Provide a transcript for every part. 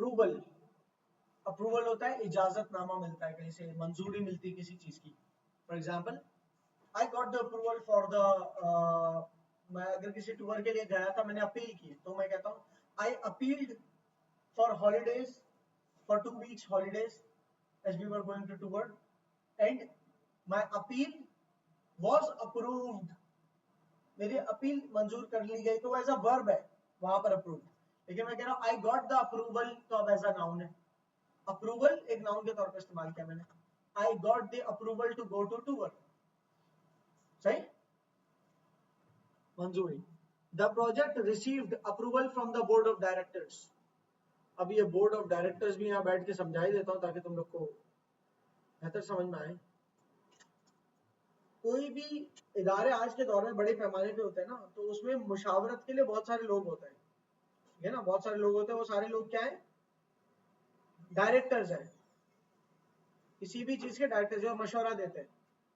Approval, approval होता है इजाजतनामा मिलता है, कहीं से मंजूरी मिलती है किसी चीज की। For example I got the approval for the, मैं अगर किसी टूर के लिए गया था, मैंने अपील की, तो मैं कहता हूँ I appealed for holidays, for 2 weeks holidays as we were going to tour and my appeal was approved, मेरी अपील मंजूर कर ली गई। तो एज अ वर्ब है वहां पर अप्रूव, लेकिन मैं कह रहा हूँ आई गॉट द अप्रूवल, तो अब एज अ नाउन है। अप्रूवल एक नाउन के तौर पर इस्तेमाल किया मैंने, I got the approval to go to tour, सही, मंजूरी। The project received approval from the board of directors. अब ये बोर्ड ऑफ डायरेक्टर्स भी यहाँ बैठ के समझा ही देता हूँ ताकि तुम लोग को बेहतर समझ में आए। कोई भी इदारे आज के दौर में बड़े पैमाने पे होते हैं ना, तो उसमें मुशावरत के लिए बहुत सारे लोग होते हैं, ठीक है ना, बहुत सारे लोग होते हैं। वो सारे लोग क्या है, डायरेक्टर्स हैं, किसी भी चीज के डायरेक्टर्स जो मशवरा देते हैं,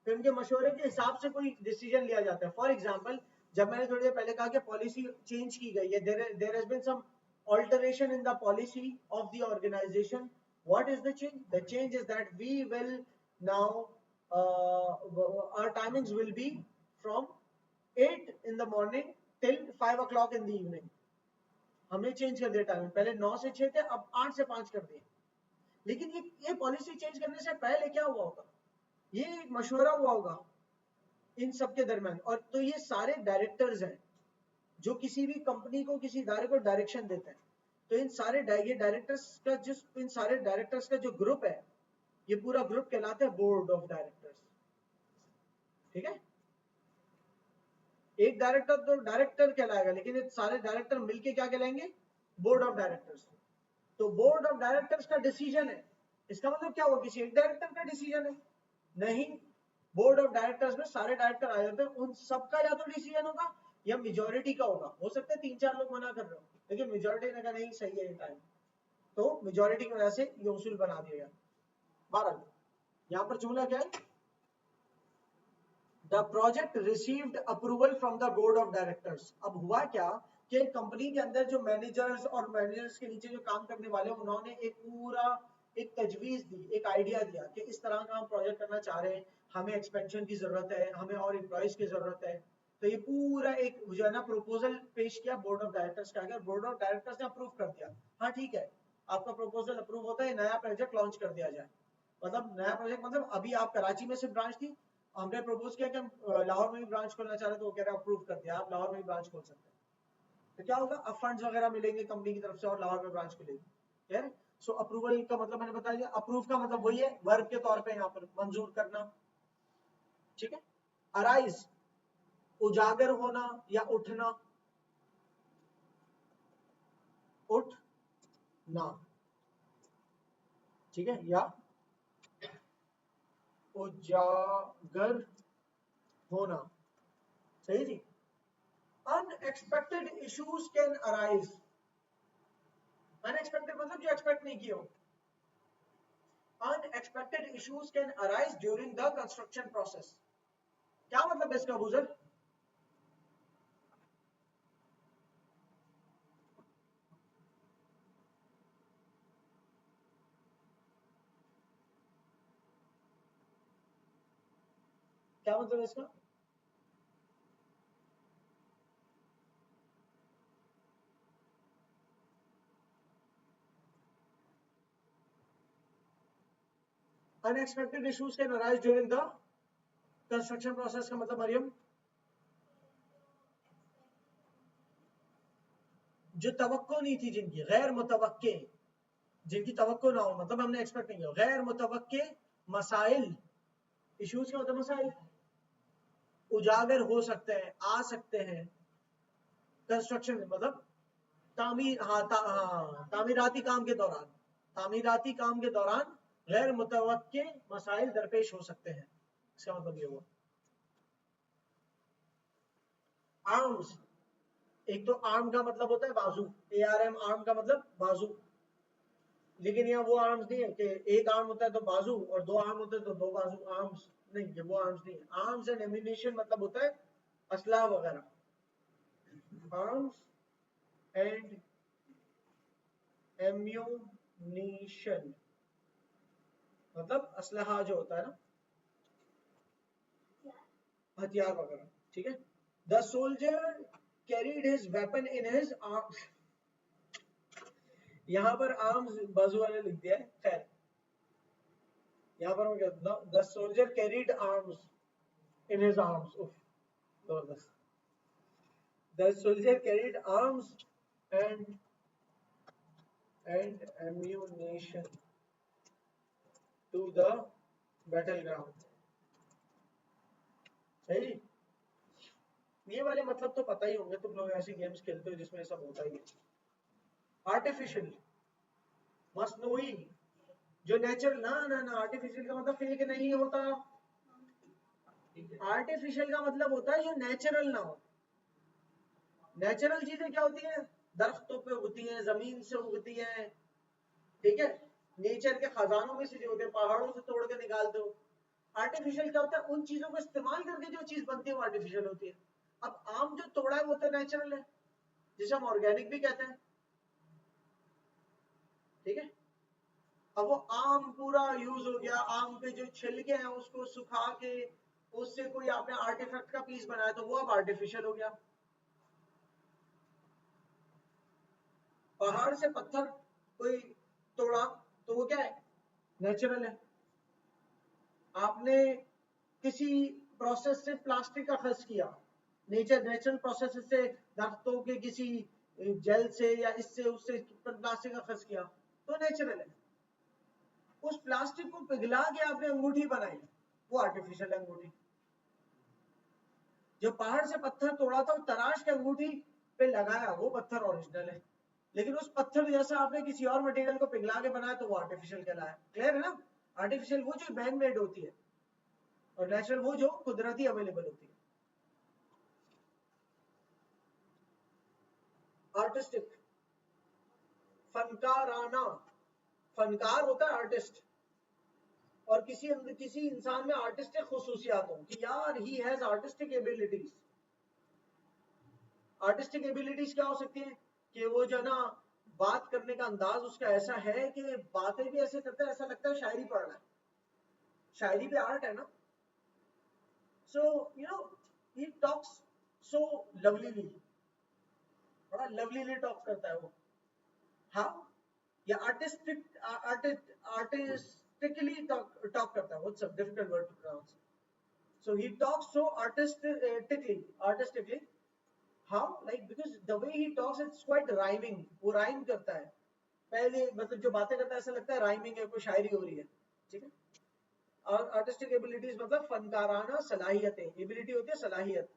फिर उनके मशवरे के हिसाब से कोई डिसीजन लिया जाता है। फॉर एग्जाम्पल, जब मैंने थोड़ी देर पहले कहा कि पॉलिसी चेंज की गई है, there has been some alteration in the policy of the organization. What is the change? The change is that we will now our timings will be from 8 in the morning till 5 o'clock in the evening. हमने change कर दिया timing, पहले 9 से 6 थे, अब 8 से 5 कर दिए। लेकिन ये पॉलिसी चेंज करने से पहले क्या हुआ होगा, ये मशवरा हुआ होगा इन सबके दरमियान। और तो ये सारे डायरेक्टर्स हैं जो किसी भी कंपनी को, किसी इदारे को डायरेक्शन देते हैं। तो इन सारे डायरेक्टर्स का इन सारे डायरेक्टर्स का जो ग्रुप है, ये पूरा ग्रुप कहलाता है बोर्ड ऑफ डायरेक्टर्स, ठीक है। एक डायरेक्टर तो डायरेक्टर कहलाएगा, लेकिन ये सारे डायरेक्टर मिलके क्या कहलाएंगे, बोर्ड ऑफ डायरेक्टर्स। तो बोर्ड ऑफ डायरेक्टर्स का डिसीजन है, इसका मतलब क्या हुआ, किसी एक डायरेक्टर का डिसीजन है? नहीं, बोर्ड ऑफ डायरेक्टर्स में सारे डायरेक्टर आ जाते हैं, उन सबका या तो डिसीजन होगा या मेजोरिटी का होगा। हो सकता है 3-4 लोग मना कर रहे हो, लेकिन मेजोरिटी ने कहा नहीं सही है ये टाइम, तो मेजोरिटी की वजह से ये उसूल बना दिया गया। बहरहाल यहां पर जुमला क्या है, the project received approval from the board of directors. अब हुआ क्या कि कंपनी के अंदर जो मैनेजर्स और मैनेजर्स के नीचे जो काम करने वाले, उन्होंने एक पूरा एक तजवीज दी, एक आइडिया दिया कि इस तरह का हम प्रोजेक्ट करना चाह रहे हैं, हमें एक्सपेंशन की जरूरत है, हमें और एम्प्लॉइज की जरूरत है। तो ये पूरा एक जो है ना प्रपोजल पेश किया बोर्ड ऑफ डायरेक्टर्स का, अगर बोर्ड ऑफ डायरेक्टर्स ने अप्रूव कर दिया, हाँ ठीक है आपका प्रपोजल अप्रूव होता है, नया प्रोजेक्ट लॉन्च कर दिया जाए। मतलब नया प्रोजेक्ट मतलब अभी आप कराची में सिर्फ ब्रांच थी, हमने प्रपोज किया कि हम लाहौर में भी ब्रांच खोलना चाह रहे, तो वो कह रहे अप्रूव कर दिया, आप लाहौर में भी ब्रांच खोल सकते हैं। तो क्या होगा, अब फंड्स वगैरह मिलेंगे कंपनी की तरफ से और लाहौर में ब्रांच खुलेगी, क्लियर। सो अप्रूवल का मतलब मैंने बता दिया, अप्रूव का मतलब वही है, वर्ब के तौर पे यहाँ पर मंजूर करना, ठीक है। अराइज, उजागर होना या उठना, उठना, ठीक है, या उजागर होना, सही जी। Unexpected issues can arise, unexpected मतलब जो एक्सपेक्ट नहीं किया हो। Unexpected issues can arise during the construction process. क्या मतलब है इसका बुजुर्ग, क्या मतलब है इसका, unexpected issues can arise during the construction process का मतलब मरियम, जो तवक्को नहीं थी जिनकी, गैर मुतवक्के, जिनकी तवक्को ना हो, मतलब हमने एक्सपेक्ट नहीं किया, गैर मुतवक्के मसाइल, इश्यूज का मतलब मसाइल, उजागर हो सकते हैं, आ सकते हैं। कंस्ट्रक्शन मतलब तामीर, हाँ तामीराती काम के दौरान, तामीराती काम के दौरान गैर मुतवक्के मसाइल दरपेश हो सकते हैं, इसका मतलब ये हुआ। आर्म्स, एक तो आर्म का मतलब होता है बाजू, ARM, आर्म का मतलब बाजू, लेकिन यहाँ वो आर्म्स नहीं है कि एक आर्म होता है तो बाजू और दो आर्म होते हैं तो दो बाजू, आर्म्स नहीं, ये वो आर्म्स नहीं है। आर्म्स एंड एम्यूनिशन मतलब होता है असला वगैरह, आर्म्स एंड एम्यूनिशन एम्यूनेशन मतलब असलहा जो होता है ना, हथियार वगैरह, ठीक है। The soldier carried his weapon in his arms, यहाँ पर आर्म्स बाजू वाले लिख दिया है, खैर यहाँ पर मैं कहता हूँ the soldier carried arms in his arms, उफ जबरदस्त। The soldier carried arms and ammunition to the battleground। सही, ये वाले मतलब तो पता ही होंगे, तुम लोग ऐसे गेम्स खेलते हो जिसमें सब होता ही है। आर्टिफिशियल, मसनूई, जो नेचुरल, ना ना ना, आर्टिफिशियल का मतलब फेक नहीं होता। आर्टिफिशियल का मतलब होता है जो नेचुरल ना हो। नेचुरल चीजें क्या होती हैं, दरख्तों पे उगती हैं, जमीन से उगती हैं, ठीक है, नेचर के खजानों में से जो होते हैं, पहाड़ों से तोड़ के निकालते हो। आर्टिफिशियल क्या होता है, उन चीजों को इस्तेमाल करके जो चीज बनती है वो आर्टिफिशियल होती है। अब आम जो तोड़ा है वो तो नेचुरल है, जिसे हम ऑर्गेनिक भी कहते हैं, ठीक है। अब वो आम पूरा यूज हो गया, आम के जो छिलके हैं उसको सुखा के उससे कोई आपने आर्टिफैक्ट का पीस बनाया तो वो अब आर्टिफिशियल हो गया। पहाड़ से पत्थर कोई तोड़ा तो वो क्या है, नेचुरल है। आपने किसी प्रोसेस से प्लास्टिक का खर्च किया, नेचुरल प्रोसेस से दरख्तों के किसी जेल से या इससे उससे प्लास्टिक का खर्च किया तो नेचुरल है। उस प्लास्टिक को पिघला के आपने अंगूठी बनाई, वो आर्टिफिशियल अंगूठी। जो पहाड़ से पत्थर तोड़ा था, तराश के अंगूठी पे लगाया, वो पत्थर ओरिजिनल है। लेकिन उस पत्थर जैसा आपने किसी और मटेरियल को पिघला के बनाया तो वो आर्टिफिशियल कहलाया। क्लियर है ना? आर्टिफिशियल वो जो मैन मेड होती है और नेचुरल वो जो कुदरती अवेलेबल होती है। आर्टिस्टिक, फनकाराना, फनकार होता है आर्टिस्ट, और किसी इंसान में आर्टिस्टिक खुसूसियात हो कि यार he has artistic abilities. Artistic abilities क्या हो सकती है कि वो जो ना बात करने का अंदाज उसका ऐसा है कि बातें भी ऐसे करता है, ऐसा लगता है शायरी पढ़ रहा है। शायरी भी आर्ट है ना। So you know he talks so lovelily, बड़ा लवलीली टॉक करता है वो। हाँ, या आर्टिस्टिकली टॉक करता है, what's a difficult word to pronounce. So he talks so artistically how, like because the way he talks it's quite rhyming, वो rhyme करता है। पहले मतलब जो बातें करता है ऐसा लगता है राइमिंग है, कोई शायरी हो रही है, ठीक है। और आर्टिस्टिक एबिलिटीज मतलब फनकाराना सलाहियतें, एबिलिटी होती है सलाहियत,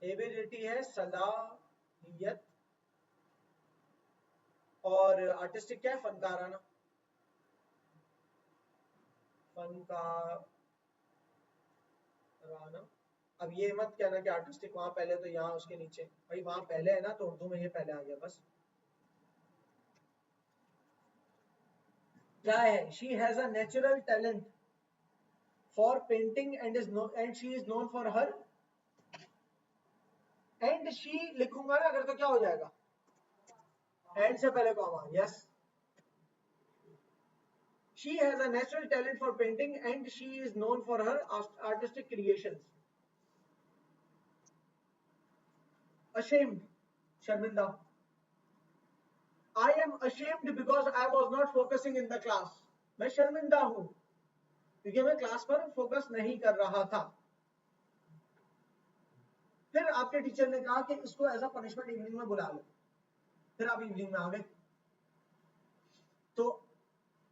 एबिलिटी है सलाहियत, और आर्टिस्टिक क्या है, फनकाराना, फनकाराना। अब ये मत कहना कि आर्टिस्टिक वहां पहले तो यहाँ उसके नीचे, भाई वहां पहले है ना तो उर्दू में ये पहले आ गया बस। क्या है, she has a natural talent for painting and she is known for her, and she लिखूंगा ना अगर तो क्या हो जाएगा, एंड से पहले comma, yes. She has a natural talent for painting and she is known for her artistic creations. Ashamed, शर्मिंदा। I am ashamed because I was not focusing in the class. मैं शर्मिंदा हूं क्योंकि मैं क्लास पर focus नहीं कर रहा था। फिर आपके टीचर ने कहा कि इसको एज अ पनिशमेंट इवनिंग में बुला लो, फिर आप इवनिंग में आ गए। तो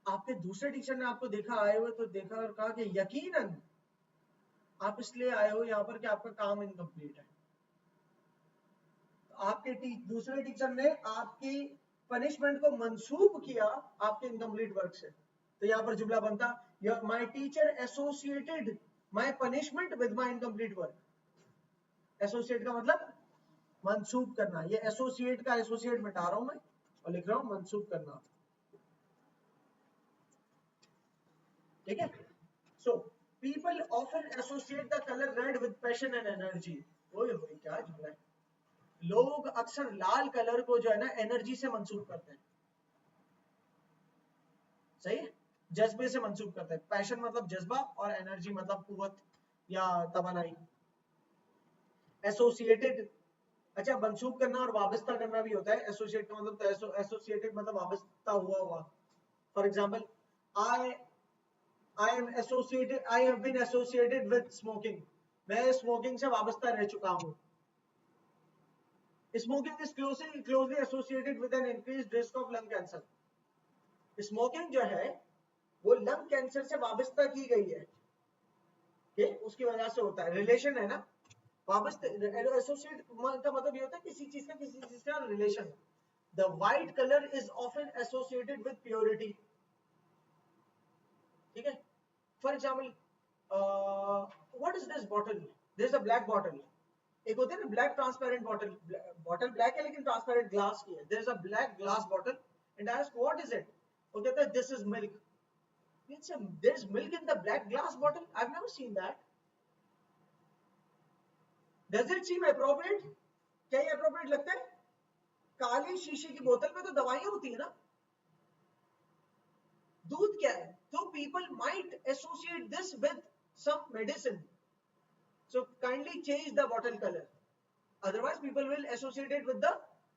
आपके दूसरे टीचर ने आपको देखा आए हुए, तो देखा और कहा कि यकीनन आप इसलिए आए हो यहाँ पर कि आपका काम इनकम्प्लीट है। आपके दूसरे टीचर ने आपकी पनिशमेंट को मंसूब किया आपके इनकम्प्लीट वर्क से। तो यहाँ पर जुमला बनता, my teacher associated my punishment with my incomplete work. Associate का मतलब मंसूब करना, ये एसोसिएट का एसोसिएट मिटा रहा हूं मैं और लिख रहा हूं मंसूब करना, ठीक है। So people often associate the colour read with passion and energy. ओए होए क्या जुमला है। लोग अक्सर लाल कलर को जो है ना एनर्जी से मंसूब करते हैं। सही है, जज्बे से मंसूब करते हैं। पैशन मतलब जज्बा और एनर्जी मतलब कुव्वत या तवानाई। एसोसिएटेड, अच्छा मंसूब करना और वाबस्ता करना भी होता है। एसोसिएट का मतलब एसोसिएटेड मतलब वाबस्ता हुआ हुआ। For example I am associated, I have been associated with smoking, मैं स्मोकिंग से वाबस्ता रह चुका हूं। Smoking is closely associated with an increased risk of lung cancer. Smoking जो है वो लंग कैंसर से वाबस्ता की गई है, उसकी वजह से होता है, रिलेशन है ना। वाबस्ता एसोसिएट का मतलब ये होता है किसी चीज का किसी चीज का relation. The white colour is often associated with purity, ठीक है। For example what is this bottle, this a black bottle. एक होता है ना black transparent bottle, bottle black है लेकिन ट्रांसपेरेंट ग्लास की है। There is a black glass bottle and I ask what is it, वो कहता है this is milk. Means there is milk in the black glass bottle, I have never seen that. Does it seem appropriate, क्या ये appropriate लगता है? काली शीशे की बोतल में तो दवाइयां होती है ना, दूध क्या है? तो people might associate this with some medicine, so kindly change the bottle color, otherwise people will associate it with the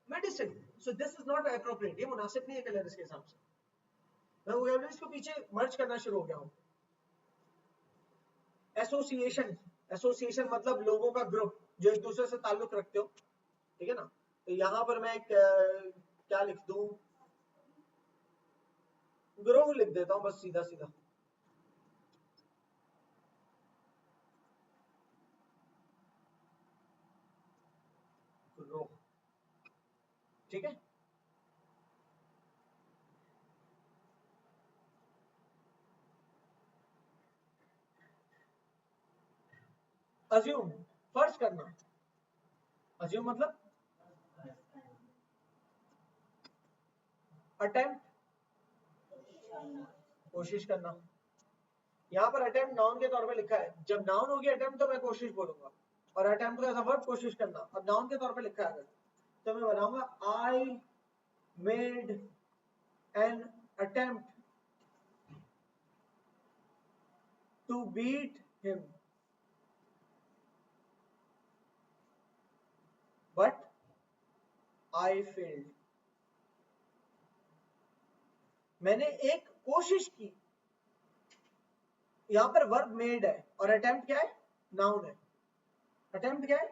medicine, so this is not appropriate, ये मुनासिब नहीं है कलर इसके हिसाब से। मैं वोकैबुलरी को पीछे मर्ज करना शुरू हो गया हूं। एसोसिएशन, एसोसिएशन मतलब लोगों का ग्रुप जो एक दूसरे से ताल्लुक रखते हो, ठीक है ना। तो यहां पर मैं क्या लिख दूं, ग्रुप लिख देता हूं बस सीधा सीधा। ग्रुप, ठीक है। अज्यूम, फर्ज करना। अज्यूम मतलब अटेम्प्ट, कोशिश करना। यहाँ पर अटेम्प्ट नाउन के तौर पे लिखा है, जब नाउन होगी अटेम्प्ट तो मैं कोशिश बोलूंगा, और अटेम्प्ट का वर्ब कोशिश करना, अब नाउन के तौर पे लिखा है तो मैं बनाऊंगा I made an attempt to beat him but I failed. मैंने एक कोशिश की, यहां पर वर्ब मेड है और अटेम्प्ट क्या है, नाउन है। अटेम्प्ट क्या है,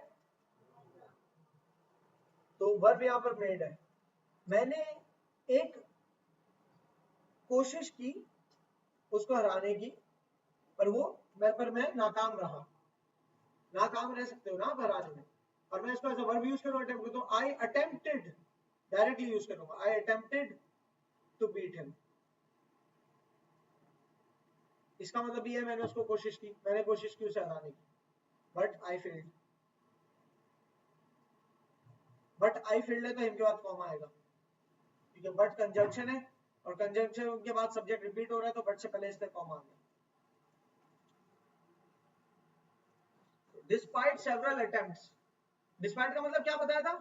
तो वर्ब यहां पर मेड है। मैंने एक कोशिश की उसको हराने की, पर मैं नाकाम रहा। नाकाम रह सकते हो ना आप हराने में, और मैं इसको एज अ वर्ब यूज करूं अटेम्प्ट, तो आई अटेम्प्टेड डायरेक्टली यूज करूंगा, I attempted to beat him. इसका मतलब ये है मैंने उसको कोशिश की, मैंने कोशिश की उसे हराने की, but I failed. But I failed है तो इनके बाद फॉर्म आएगा, ठीक है। बट कंजंक्शन है और कंजंक्शन के बाद सब्जेक्ट रिपीट हो रहा है तो बट से पहले इसका फॉर्म आ गया। डिस्पाइट सेवरल अटेम्प्ट्स, डिस्पाइट का मतलब क्या बताया था?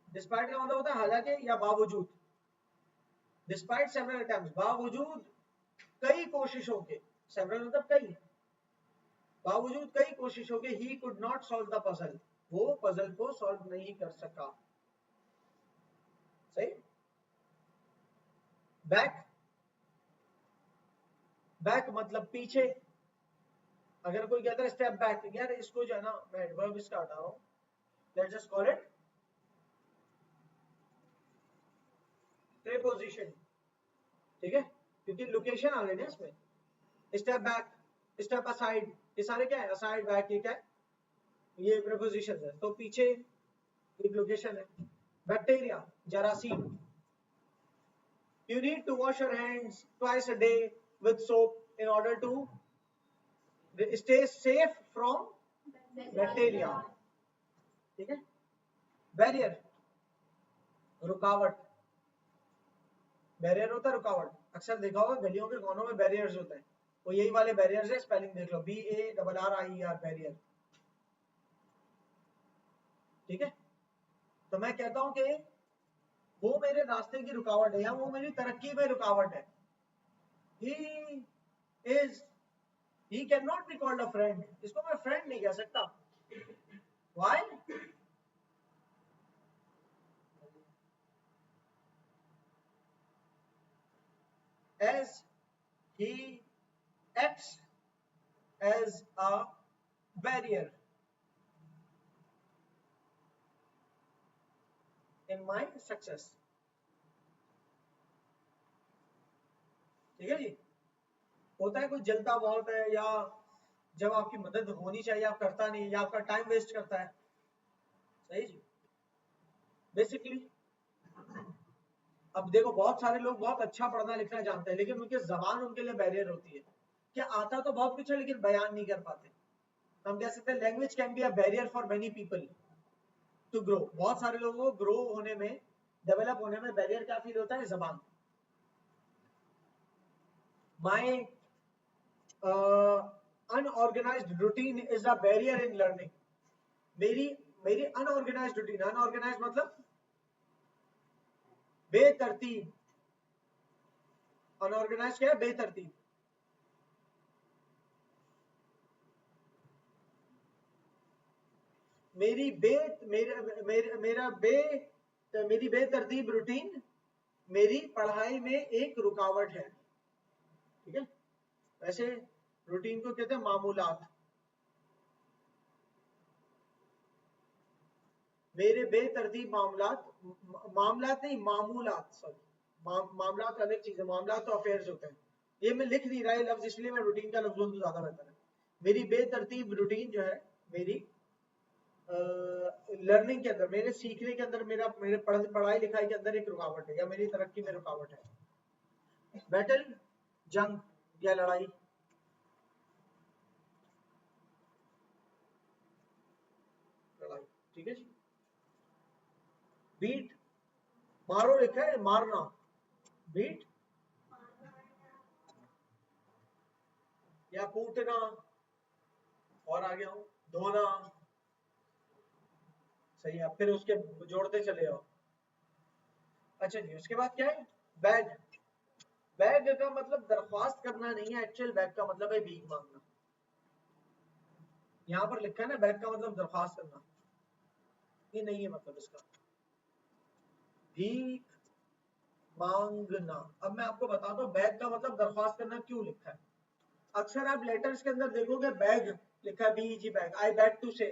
डिस्पाइट का मतलब होता है हालांकि या बावजूद। डिस्पाइट सेवरल अटेम्प्ट्स, बावजूद कई कोशिशों के, सेवरल मतलब कई, बावजूद कई कोशिशों के, he could not solve the puzzle, वो पजल को सॉल्व नहीं कर सका। सही। बैक, बैक मतलब पीछे। अगर कोई कहता है स्टेप बैक, यार इसको जो है ना मैं एडवर्ब इसका हटा रहा हूं, let's just call it preposition, ठीक है, क्योंकि लोकेशन आ गई ना इसमें। स्टेप बैक, स्टेप असाइड, ये सारे क्या है, असाइड बैक, ये क्या है, ये प्रीपोजिशन है, तो पीछे एक लोकेशन है। Bacteria, जरासीम। You need to wash your hands twice a day with soap in order to stay safe from bacteria, ठीक है। बैरियर, रुकावट, बैरियर होता है रुकावट, अक्सर देखा होगा गलियों के कोनों में बैरियर्स होते हैं, वो यही वाले बैरियर्स है, स्पेलिंग देख लो, BARRIER, बैरियर, ठीक है। तो मैं कहता हूं कि वो मेरे रास्ते की रुकावट है या वो मेरी तरक्की में रुकावट है. He cannot be called a friend. इसको मैं friend नहीं कह सकता. Why? As he acts as a barrier in my success. ठीक है जी. होता है कोई जलता बहुत है या जब आपकी मदद होनी चाहिए आप करता नहीं या आपका टाइम वेस्ट करता है. सही जी. बेसिकली अब देखो बहुत सारे लोग बहुत अच्छा पढ़ना लिखना जानते हैं लेकिन उनकी जबान उनके लिए बैरियर होती है. क्या आता तो बहुत कुछ है लेकिन बयान नहीं कर पाते. हम कह सकते हैं language can be a barrier for many people to grow. बहुत सारे लोगों को ग्रो होने में डेवलप होने में बैरियर क्या फील होता है? जबान. My unorganised routine is a barrier in learning. मेरी मेरी अनऑर्गेनाइज्ड रूटीन. अनऑर्गेनाइज्ड मतलब बेतरतीब. अनऑर्गेनाइज्ड क्या है? बेतरतीब. मेरी बेतरतीब रूटीन मेरी पढ़ाई में एक रुकावट है. ठीक है. वैसे रूटीन को कहते हैं मामूलात. मेरे बेतरतीब मामलात नहीं मामूलात. सॉरी मामलात अलग चीज है. मामलात तो अफेयर्स होते हैं. ये मैं लिख नहीं रहा है लफ्ज इसलिए मैं रूटीन का लफ्ज बोलूं तो ज्यादा बेहतर है. मेरी बेतरतीब रूटीन जो है मेरी लर्निंग के अंदर मेरे सीखने के अंदर मेरे पढ़ाई लिखाई के अंदर एक रुकावट है या मेरी तरक्की में रुकावट है. बैटल जंग या लड़ाई. ठीक है जी. बीट मारो लिखा है मारना. बीट या कूटना. और आगे हूं धोना. सही है. फिर उसके जोड़ते चले आओ. अच्छा जी. उसके बाद क्या है? बैग. बैग का मतलब दरख्वास्त करना नहीं है. एक्चुअल बैग का मतलब है भीख मांगना. यहां पर लिखा है ना बैग का मतलब दरख्वास्त करना. ये नहीं है मतलब इसका. भीख मांगना. अब मैं आपको बताता हूँ बैग का मतलब दरख्वास्त करना क्यों लिखा है. अक्सर आप लेटर्स के अंदर देखोगे बैग लिखा है. B E G beg. I beg to say.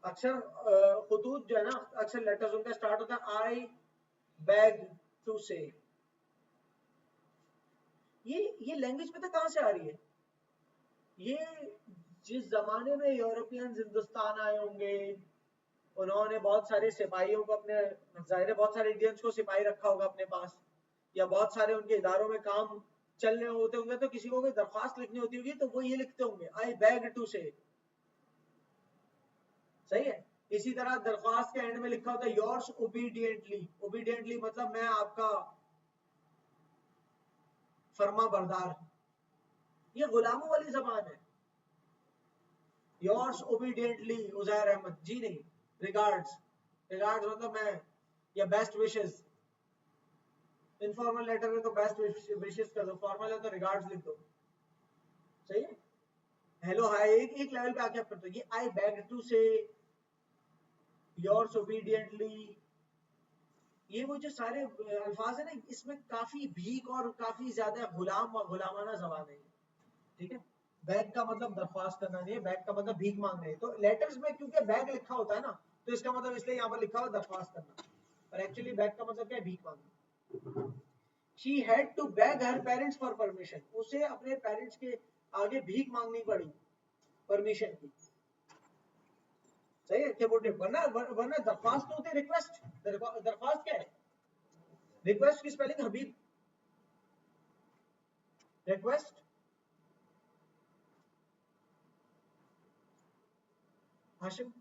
अक्सर खुतूत जो है ना अक्सर लेटर्स उनका स्टार्ट होता है आई बैग टू से. ये लैंग्वेज पता कहां से आ रही है? ये जिस जमाने में यूरोपियंस हिंदुस्तान आए होंगे उन्होंने बहुत सारे सिपाहियों को अपने जाहिर बहुत सारे इंडियंस को सिपाही रखा होगा अपने पास या बहुत सारे उनके इदारों में काम चल रहे होते होंगे तो किसी को कोई दरख्वास्त लिखनी होती होगी तो वो ये लिखते होंगे आई बैग टू से. सही है. इसी तरह दरख्वास्त के एंड में लिखा होता है योर्स ओबीडियंटली. ओबीडियंटली मतलब मैं आपका फर्मा बरदार. ये गुलामों वाली जबान है. Yours obediently Uzair Ahmad. जी नहीं. रिगार्ड्स. रिगार्ड्स मतलब मैं या बेस्ट विशेस. इनफॉर्मल लेटर में तो बेस्ट विशेस कर दो. फॉर्मल है तो रिगार्ड्स लिख दो. सही है. हेलो हाय एक लेवल पे आके आप करते हो. ये आई बैग टू से योर्स ओबीडियंटली. ये वो जो सारे अल्फाज है ना इसमें काफी भीख और काफी ज्यादा गुलामाना जबान है. ठीक है. बैग का मतलब दरख्वास्त करना नहीं है. बैग का मतलब भीख मांगना है. तो लेटर्स में क्योंकि बैग लिखा होता है ना तो इसका मतलब इसलिए यहाँ पर लिखा हुआ दरख्वास्त करना. पर एक्चुअली बैग का मतलब क्या है? भीख मांगना. She had to beg her parents for permission. उसे अपने पेरेंट्स के आगे भीख मांगनी पड़ी परमिशन की. सही है. क्या बोलते वरना दरख्वास्त तो होती है रिक्वेस्ट. दरख्वास्त क्या है? रिक्वेस्ट की स्पेलिंग हबीब. रिक्वेस्ट हाशिम.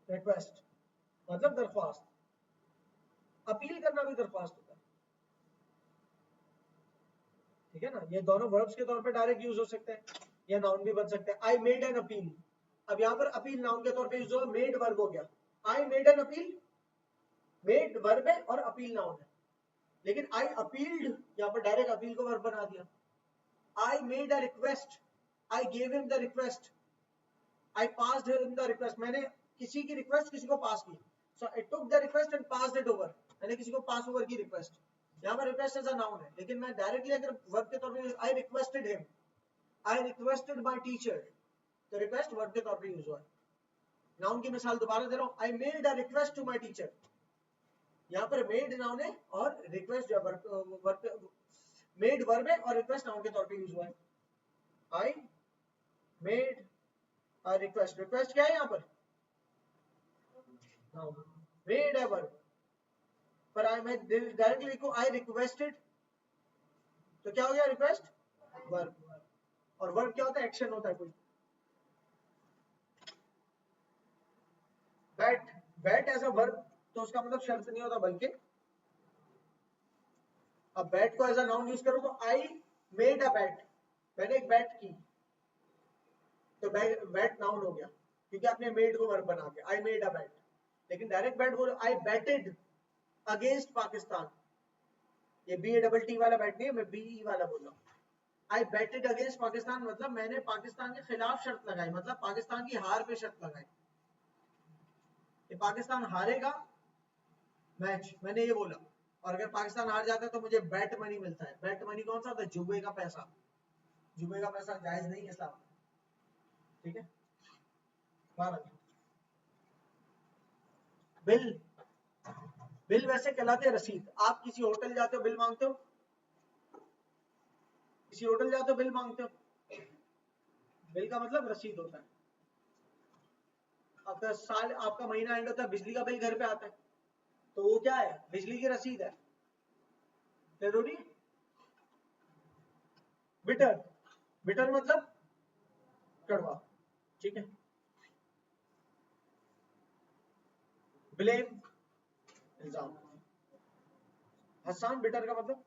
रिक्वेस्ट मतलब दरख्वास्त. अपील करना भी दरख्वास्त होता है. ठीक है ना. ये दोनों वर्ब्स के तौर पे डायरेक्ट यूज हो सकते हैं या नाउन भी बन सकते हैं. आई मेड एन अपील. अब यहाँ पर अपील नाउन के तौर पे यूज हुआ, मेड वर्ब हो गया, आई made an appeal, made verb है और अपील नाउन है, लेकिन आई अपील्ड यहाँ पर डायरेक्ट अपील को वर्ब बना दिया। I made a request, I gave him the request, I passed him the request, मैंने किसी की रिक्वेस्ट किसी को पास की, so I took the request and passed it over, मैंने किसी को पास ओवर की रिक्वेस्ट। यहाँ पर रिक्वेस्ट एज अ नाउन है, लेकिन मैं डायरेक्टली अगर वर्ब के तौर पे, I requested him, I requested my teacher, तो रिक्वेस्ट वर्ब के तौर पे यूज हुआ है। नाउन की मिसाल दोबारा दे रहा हूं, I made a request to my teacher, यहाँ पर मेड नाउन है और रिक्वेस्ट जो वर्ब, मेड वर्ब है और रिक्वेस्ट नाउन के तौर पे यूज हुआ है। आई मेड अ रिक्वेस्ट, रिक्वेस्ट क्या है यहाँ पर, नाउन, मेड अ वर्ब, पर आई मैं डायरेक्टली लिखूं आई रिक्वेस्टेड, तो क्या हो गया, रिक्वेस्ट वर्ब, और वर्ब क्या होता है, एक्शन होता है कोई। Bat, bat as a verb, तो उसका मतलब शर्त नहीं होता, बल्कि अब बैट को एज अ नाउन यूज करो, तो आई मेड अ बैट, मैंने एक बैट की, तो बैट नाउन हो गया, क्योंकि आपने मेड को वर्ब बना दिया, आई मेड अ बैट। लेकिन डायरेक्ट बैट बोलो, आई बैटेड अगेंस्ट पाकिस्तान, ये बी ए डबल टी वाला बैट नहीं है, मैं बी ई वाला बोल रहा हूँ। आई बैटेड अगेंस्ट पाकिस्तान मतलब मैंने पाकिस्तान के खिलाफ शर्त लगाई, मतलब पाकिस्तान की हार पे शर्त लगाई, ये पाकिस्तान हारेगा मैच, मैंने ये बोला, और अगर पाकिस्तान हार जाता है तो मुझे बैट मनी मिलता है। बैट मनी कौन सा होता है, जुबे का पैसा, जुबे का पैसा जायज नहीं है इस्लाम, ठीक है। बिल, बिल वैसे कहलाते हैं रसीद, आप किसी होटल जाते हो बिल मांगते हो, किसी होटल जाते हो बिल मांगते हो, बिल का मतलब रसीद होता है। आपका साल, आपका महीना एंड होता है, बिजली का बिल घर पे आता है, तो वो क्या है, बिजली की रसीद है, जरूरी। बिटर, बिटर मतलब कड़वा, ठीक है। ब्लेम, इल्जाम, हसान बिटर का मतलब